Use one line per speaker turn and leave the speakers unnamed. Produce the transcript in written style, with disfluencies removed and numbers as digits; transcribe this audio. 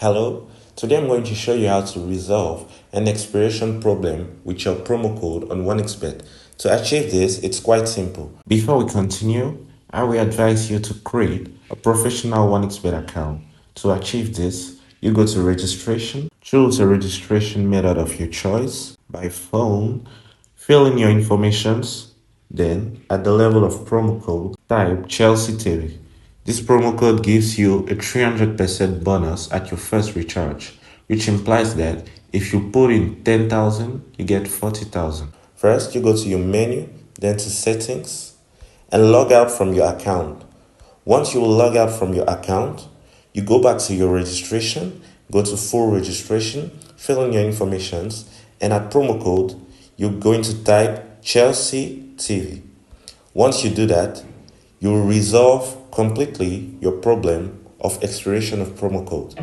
Hello, today I'm going to show you how to resolve an expiration problem with your promo code on OneXBet. To achieve this, it's quite simple. Before we continue, I will advise you to create a professional OneXBet account. To achieve this, you go to registration, choose a registration method of your choice by phone, fill in your informations, then at the level of promo code, type Chelsea TV. This promo code gives you a 300% bonus at your first recharge, which implies that if you put in 10,000, you get 40,000. First, you go to your menu, then to settings, and log out from your account. Once you log out from your account, you go back to your registration, go to full registration, fill in your informations, and at promo code, you're going to type Chelsea TV. Once you do that, you will resolve completely your problem of expiration of promo code.